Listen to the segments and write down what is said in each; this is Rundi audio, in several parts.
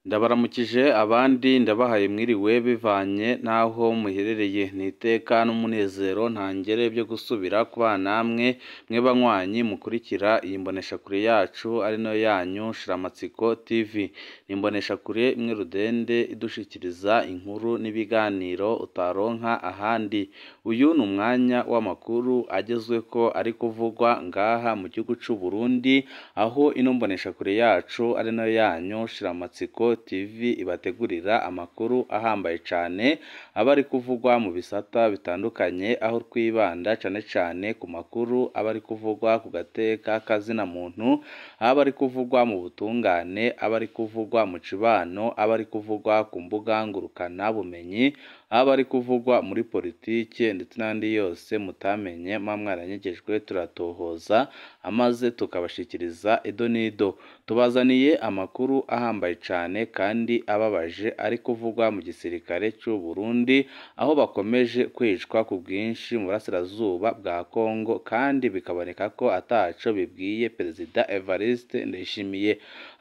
Ndabaramukije abandi ndabahaye mwiriwe bivanye n'aho muherereye n'iteka n'umunezero ntangere byo gusubira kubana namwe mwe banywanyi mukurikira iyi mboneshakure yacu ari nayo yanyu Shiramatsiko TV. Ni imboneshakure imwe rudende idushikiriza inkuru n'ibiganiro utaronka ahandi. Uyu ni umwanya w'amakuru agezweko ari kuvugwa ngaha mu gihugu c'u Burundi, aho ino mboneshakure yacu ari nayo yanyu Shiramatsiko TV ibategurira amakuru ahambaye cyane aba ari kuvugwa mu bisata bitandukanye, aho twibanda cyane cyane ku makuru aba ari kuvugwa ku gateka kazina muntu, aba ari kuvugwa mu butungane, aba ari kuvugwa mu cibano, aba ari kuvugwa ku mbuga ngurukana bumenyi, aba ari kuvugwa muri politike ndetse n'andi yose mutamenye mwaranyegejwe turatohoza amaze tukabashikiriza edo nido. Tubazaniye amakuru ahambaye cyane kandi ababaje ari kuvugwa mu gisirikare cy'u Burundi, aho bakomeje kwicwa ku bwinshi mu burasirazuba bwa Kongo, kandi bikaboneka ko ataco bibwiye Perezida Evariste Ndayishimiye.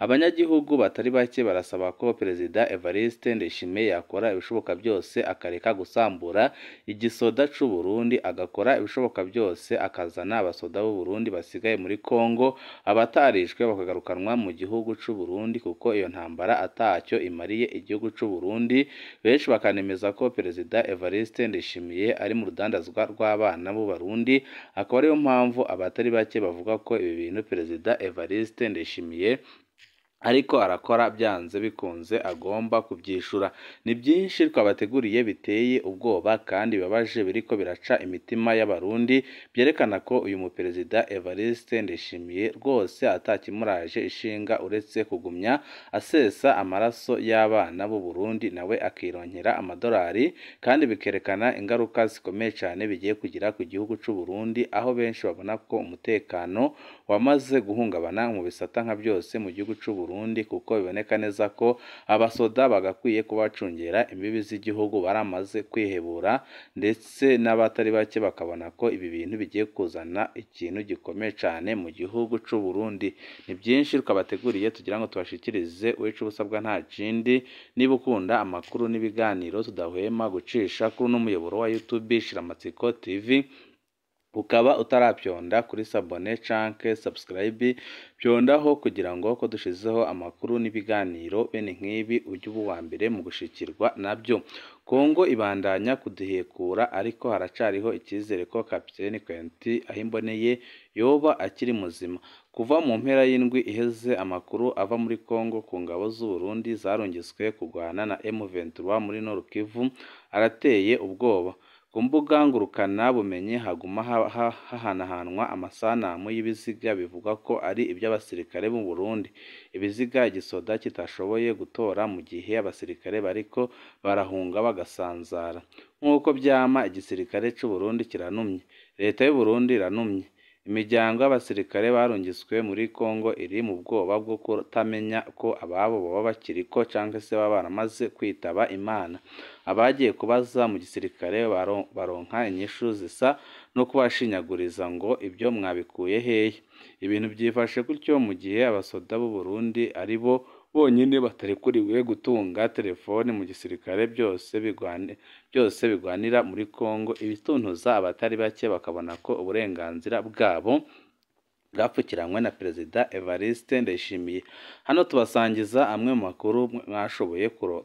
Abanyagihugu batari bake barasaba ko Perezida Evariste Ndayishimiye yakora ibishoboka byose akareka gusambura igisoda c'u Burundi, agakora ibishoboka byose akazana abasoda b'u Burundi basigaye muri Kongo, abatarishwe bakagarukanwa mu gihugu c'u Burundi, kuko iyo ntambara atacyo imariye igihugu c'u Burundi. Benshi bakanemeza ko Perezida Evariste Ndayishimiye ari mu rudandazwa rw'abana b'u Burundi, akaba ariyo mpamvu abatari bake bavuga ko ibi bintu Perezida Evariste Ndayishimiye ariko arakora byanze bikunze agomba kubyishura. Ni byinshi twabateguriye biteye ubwoba kandi bibabaje biriko biraca imitima y'abarundi, byerekana ko uyu muperezida Evariste Ndayishimiye rwose atakimuraje ishinga uretse kugumya asesa amaraso y'abana b'u Burundi, nawe akironkera amadolari, kandi bikerekana ingaruka zikomeye cyane bigiye kugira ku gihugu c'u Burundi, aho benshi babona ko umutekano wamaze guhungabana mu bisata nka byose mu gihugu c'u Burundi, kuko biboneka neza ko abasoda bagakwiye kubacungera imbibi z'igihugu baramaze kwihebura, ndetse n'abatari bake bakabona ko ibi bintu bigiye kuzana ikintu gikomeye cyane mu gihugu c'u Burundi. Ni byinshi twabateguriye tugira ngo tubashikirize, wica ubusabwa nta kindi. Niba ukunda amakuru n'ibiganiro tudahwema gucisha kuri uno muyoboro wa YouTube Shiramatsiko TV, ukaba utarapyonda kuri sabone canke subscribe, pyondaho kugira ngo ko dushizeho amakuru n'ibiganiro bene nk'ibi ujye uba uwa mbere mu gushikirwa nabyo. Kongo ibandanya kuduhekura, ariko haracariho icyizere ko Kapiteni Quentin Ahimboneye yoba akiri muzima. Kuva mu mpera y'indwi iheze, amakuru ava muri Kongo ku ngabo z'u Burundi zarungitswe kurwana na M23 muri Nord Kivu arateye ubwoba. Ku mbuga ngurukana bumenyi haguma hahanahanwa amasanamu y'ibiziga bivugwa ko ari iby'abasirikare b'u Burundi, ibiziga igisoda kitashoboye gutora mu gihe abasirikare bariko barahunga bagasanzara. Nk'uko byama, igisirikare c'u Burundi kiranumye, leta y'u Burundi iranumye. Imiryango y'abasirikare barungitswe muri Kongo iri mu bwoba bwo kutamenya ko ababo baba bakiriko canke se baba baramaze kwitaba Imana. Abagiye kubaza mu gisirikare baronka inyishu zisa no kubashinyaguriza ngo ibyo mwabikuye hehe. Ibintu byifashe gutyo mu gihe abasoda b'u Burundi ari bo bonyine batarekuriwe gutunga telefone mu gisirikare, byose bigwanira muri Kongo. Ibituntuza abatari bake bakabona ko uburenganzira bwabo bwapfukiranywe na Perezida Evariste Ndayishimiye. Hano tubasangiza amwe mu makuru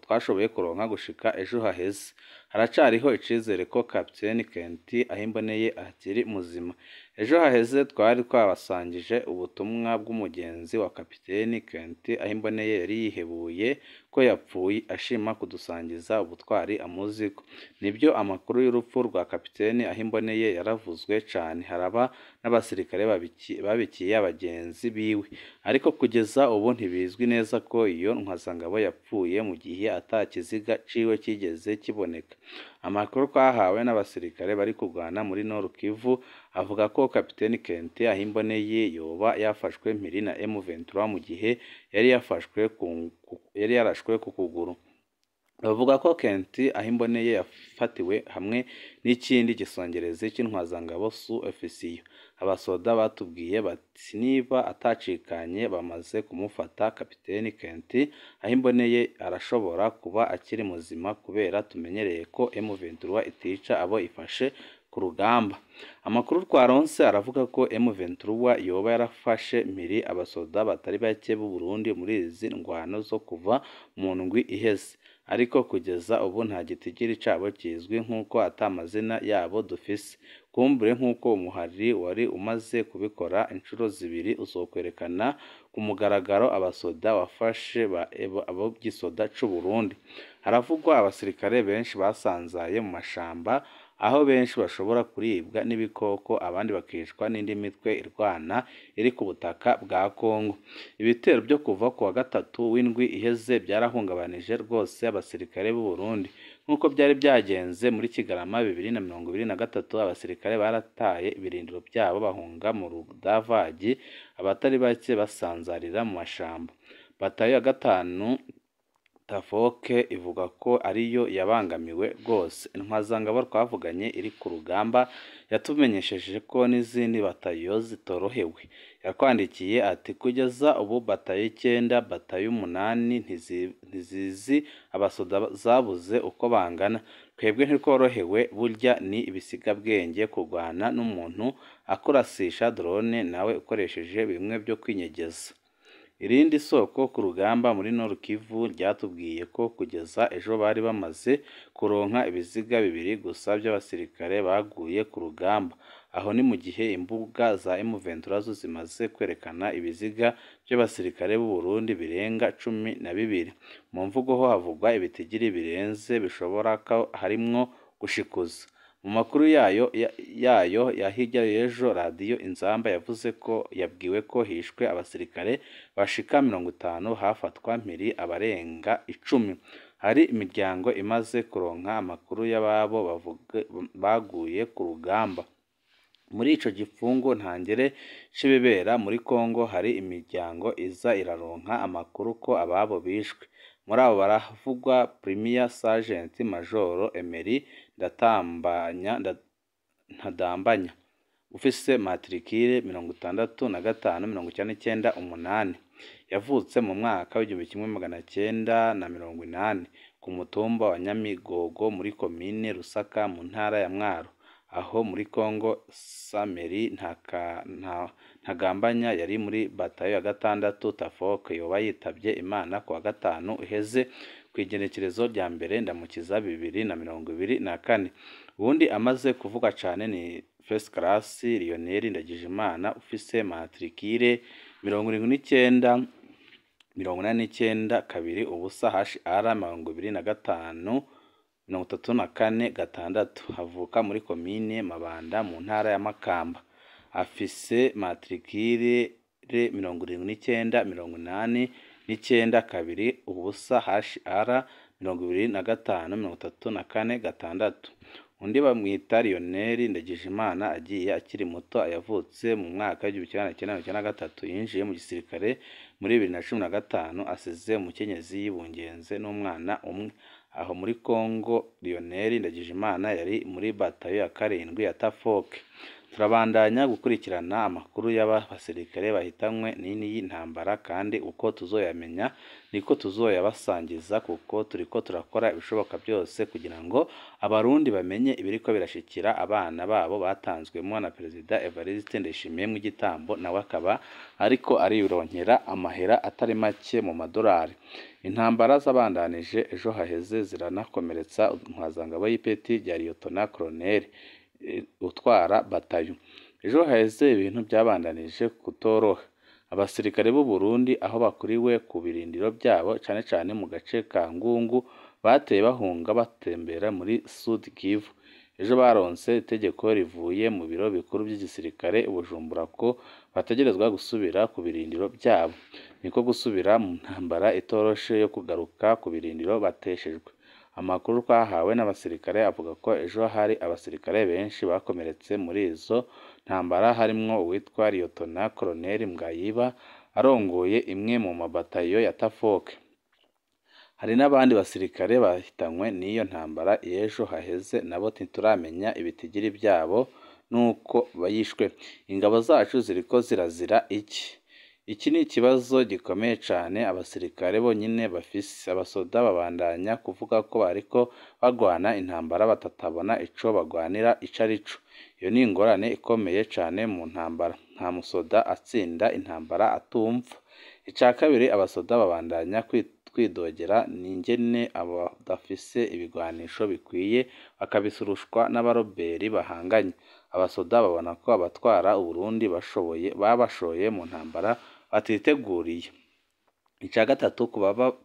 twashoboye kuronka gushika ejo haheze. Haracariho icizere ko Kapiteni Quentin Ahimboneye akiri muzima. Ejo haheze twari twabasangije ubutumwa bw'umugenzi wa Kapiteni Quentin Ahimboneye yari yihebuye ko yapfuye, ashima kudusangiza ubutwari amuziko. Nibyo, amakuru y'urupfu rwa Kapiteni Ahimboneye yaravuzwe cyane, haraba n'abasirikare babikiye abagenzi biwe, ariko kugeza ubu ntibizwi neza ko iyo ntwazangabo yapfuye mu gihe atakiziga ciwe kigeze kiboneka. Amakuru twahawe n'abasirikare bari kurwana muri Nord Kivu avuga ko Kapiteni Quentin Ahimboneye yoba yafashwe mpiri na M23 mu gihe yari yarashwe ku kuguru. bavuga ko Kenti aho imboneye yafatiwe hamwe n'ikindi gisongerezi cy'intwazangabo su ofisiyo. Abasoda batubwiye bati niba atacikanye bamaze kumufata. Kapiteni Kenti aho imboneye arashobora kuba akiri muzima kubera tumenyereye ko M23 itica abo ifashe ku rugamba. Amakuru twaronse aravuga ko M23 yoba yarafashe mpiri abasoda batari bake b'u Burundi muri izi ndwano zo kuva mu ndwi iheze, ariko kugeza ubu nta gitigiri cabo kizwi nk'uko atamazina yabo dufise. Kumbure nk'uko umuhari wari umaze kubikora inshuro zibiri uzokwerekana ku mugaragaro abasoda wafashe abo gisoda c'u Burundi. Haravugwa abasirikare benshi basanzaye mu mashamba, aho benshi bashobora kuribwa n'ibikoko abandi bakicwa n'indi mitwe irwana iri ku butaka bwa Kongo. Ibitero byo kuva ku wa gatatu w'indwi iheze byarahungabanije rwose abasirikare b'u Burundi. Nk'uko byari byagenze muri Kigarama 2023, abasirikare barataye ibirindiro byabo bahunga mu Rudavagi, abatari bake basanzarira mu mashamba. Batayo ya gatanu Tafoke ivuga ko ariyo yabangamiwe rwose. Intwazangabo twavuganye iri ku rugamba yatumenyesheje ko n'izindi batayo zitorohewe. Yakwandikiye ati kugeza ubu batayo 9, batayo 8 ntizizi abasoda zabuze uko bangana. Twebwe ntitworohewe, burya ni ibisigabwenge kurwana n'umuntu akurasisha drone nawe ukoresheje bimwe byo kwinyegeza. Irindi soko ku rugamba muri Nord Kivu ryatubwiye ko kugeza ejo bari bamaze kuronka ibiziga 2 gusa by'abasirikare baguye ku rugamba. Aho ni mu gihe imbuga za M23 zo zimaze kwerekana ibiziga by'abasirikare b'u Burundi birenga 12. Mu mvugo ho havugwa ibitigiri birenze bishobora ko harimwo gushikuza. Mu makuru yayo ya hirya y'ejo, radiyo Inzamba yavuze ko yabwiwe ko hishwe abasirikare bashika 50 hafatwa mpiri abarenga 10. Hari imiryango imaze kuronka amakuru y'ababo baguye ku rugamba. Muri ico gifungo ntangere c'ibibera muri Kongo, hari imiryango iza iraronka amakuru ko ababo bishwe. Muri abo baravugwa Premier Sergeant Major Emery Ntadambanya ufise matricule 655998, yavutse mu mwaka w'1980 ku mutumba wa Nyamigogo muri komine Rusaka mu ntara ya Mwaro. Aho muri Kongo, Sameri Ntagambanya yari muri batayo ya 6 Tafoke yoba yitabye Imana ku wa gatanu uheze kw'igenekerezo rya mbere Ndamukiza 2024. Ubundi amaze kuvuga cane ni First Class Lionel Ndagijimana ufise matricule 7989 ubusa HR 25 34 havuka muri komine Mabanda mu ntara ya Makamba. Afise matricule 7989 ubusa HR 25 Undi bamwita Lionel Ndagijimana agiye akiri muto, yavutse mu mwaka w'1993, yinjiye mu gisirikare muri 2015, asize umukenyezi yibungenze n'umwana umwe. Aho muri Kongo, Lionel Ndagijimana yari muri batayo ya 7 ya Tafoke. Turabandanya gukurikirana amakuru y'aba basirikare bahitanywe n'ini y'intambara, kandi uko tuzoyamenya niko tuzoyabasangiza, kuko turiko turakora ibishoboka byose kugira ngo abarundi bamenye ibiriko birashikira abana babo batanzwemo na Perezida Evariste Ndayishimiye mu gitambo, nawe akaba ariko arironkera amahera atari make mu madolari. Intambara zabandanije ejo haheze ziranakomeretsa intwazangabo y'ipeti rya Lieutenant Colonel utwara batayo. Ejo haheze ibintu byabandanije kutoroha. Abasirikare b'u Burundi aho bakuriwe ku birindiro byabo cane cane mu gace ka Ngungu bateye bahunga batembera muri Sud Kivu. Ejo baronse itegeko rivuye mu biro bikuru by'igisirikare Bujumbura ko bategerezwa gusubira ku birindiro byabo. Niko gusubira mu ntambara itoroshe yo kugaruka ku birindiro bateshejwe. Amakuru twahawe n'abasirikare avuga ko ejo hari abasirikare benshi bakomeretse muri izo ntambara, harimwo uwitwa Lieutenant Colonel Mgayiba arongoye imwe mu mabatayo ya Tafoke. hari n'abandi basirikare bahitanywe n'iyo ntambara y'ejo haheze nabo ntituramenya ibitigiri byabo nuko bayishwe. Ingabo zacu ziriko zirazira iki? Iki ni ikibazo gikomeye cyane abasirikare bonyine bafise. Abasoda babandanya kuvuga ko bariko bagwana intambara batatabona ico bagwanira ico arico. Iyo ni ingorane ikomeye cyane mu ntambara. Nta musoda atsinda intambara atumva. Ica kabiri, abasoda babandanya kwidogera n'ingene abadafise ibigwanisho bikwiye bakabisurushwa n'abaroberi bahanganye. Abasoda babona ko abatwara Uburundi babashoye mu ntambara batiteguriye. Ica gatatu,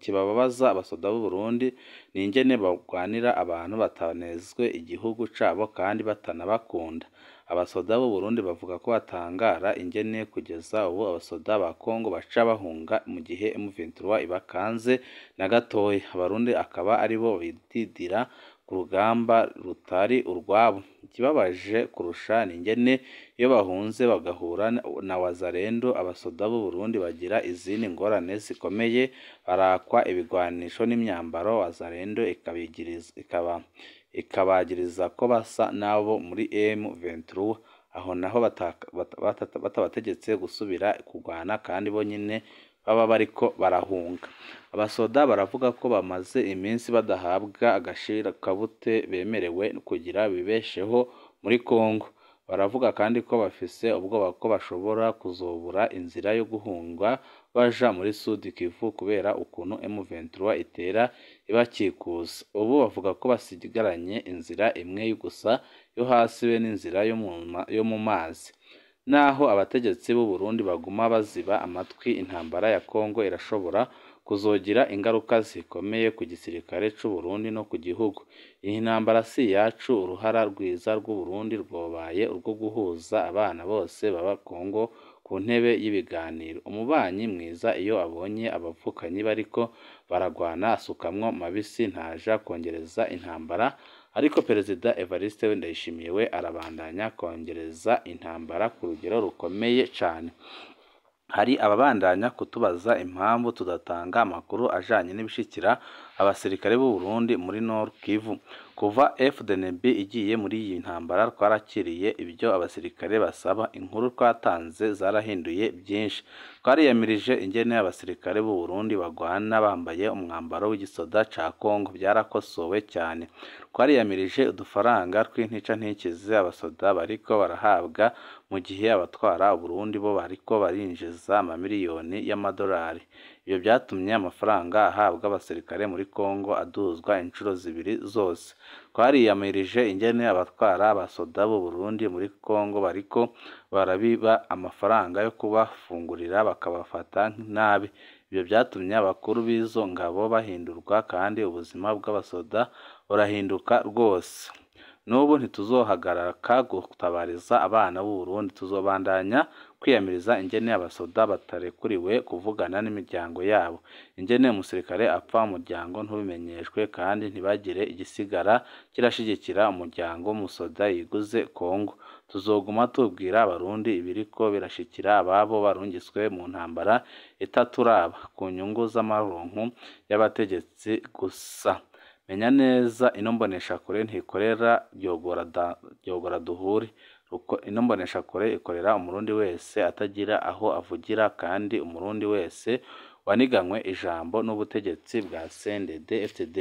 kibababaza abasoda b'u Burundi n'ingene bagwanira abantu batanezwe igihugu cabo kandi batanabakunda. Abasoda b'u Burundi bavuga ko batangara ingene kugeza ubu abasoda ba Kongo baca bahunga mu gihe M23 ibakanze na gatoya. Abarundi akaba aribo bididira ku rugamba rutari urwabo. Ikibabaje kurusha n'ingene iyo bahunze bagahura na wazalendo, abasoda b'u Burundi bagira izindi ngorane zikomeye, barakwa ibigwanisho n'imyambaro. Wazalendo ikabagiriza ko basa nabo muri M23, aho naho batabategetse gusubira kurwana kandi bonyine baba bariko barahunga. Abasoda baravuga ko bamaze iminsi badahabwa agashirukabute bemerewe kugira bibesheho muri Kongo. Baravuga kandi ko bafise ubwoba ko bashobora kuzobura inzira yo guhunga baja muri Sud Kivu kubera ukuntu M23 itera ibakikuza. Ubu bavuga ko basigaranye inzira imwe gusa yo hasi be n'inzira yo mu mazi. Naho abategetsi b'u Burundi baguma baziba amatwi, intambara ya Kongo irashobora kuzogira ingaruka zikomeye ku gisirikare c'u Burundi no ku gihugu. Iyi ntambara si yacu. Uruhara rwiza rw'u Burundi rwobaye urwo guhuza abana bose baba Kongo ku ntebe y'ibiganiro. Umubanyi mwiza iyo abonye abavukanyi bariko baragwana asukamwo mabisi, ntaja kongereza intambara. Ariko Perezida Evariste Ndayishimiye we arabandanya kongereza intambara ku rugero rukomeye cyane. Hari ababandanya kutubaza impamvu tudatanga amakuru ajanye n'ibishikira abasirikare b'u Burundi muri Nord Kivu. Kuva FDNB igiye muri iyi ntambara twarakiriye ibyo abasirikare basaba. Inkuru twatanze zarahinduye byinshi. Twariyamirije ingene abasirikare b'u Burundi bagwana bambaye umwambaro w'igisoda ca Kongo, byarakosowe cyane. Twariyamirije udufaranga tw'intica ntikize abasoda bariko barahabwa mu gihe abatwara Burundi bo bariko barinjiza amamiliyoni y'amadolari. Ibyo byatumye amafaranga ahabwa abasirikare muri Kongo aduzwa inshuro zibiri zose. Twariyamirije ingene abatwara abasoda b'u Burundi muri Kongo bariko barabiba amafaranga yo kubafungurira bakabafata nabi. Ibyo byatumye abakuru b'izo ngabo bahindurwa kandi ubuzima bw'abasoda burahinduka rwose. N'ubu ntituzohagarika gutabariza abana b'u Burundi. Tuzobandanya kwiyamiriza ingene abasoda batarekuriwe kuvugana n'imiryango yabo, ingene umusirikare apfa umuryango ntubimenyeshwe kandi ntibagire igisigara kirashigikira umuryango w'umusoda yiguze Kongo. Tuzoguma tubwira abarundi ibiriko birashikira ababo barungiswe mu ntambara itaturaba ku nyungu z'amaronko y'abategetsi gusa. Menya neza ino mboneshakure ntikorera Ryogora duhure. Ino mboneshakure ikorera umurundi wese atagira aho avugira kandi umurundi wese waniganywe ijambo n'ubutegetsi bwa CNDD-FDD.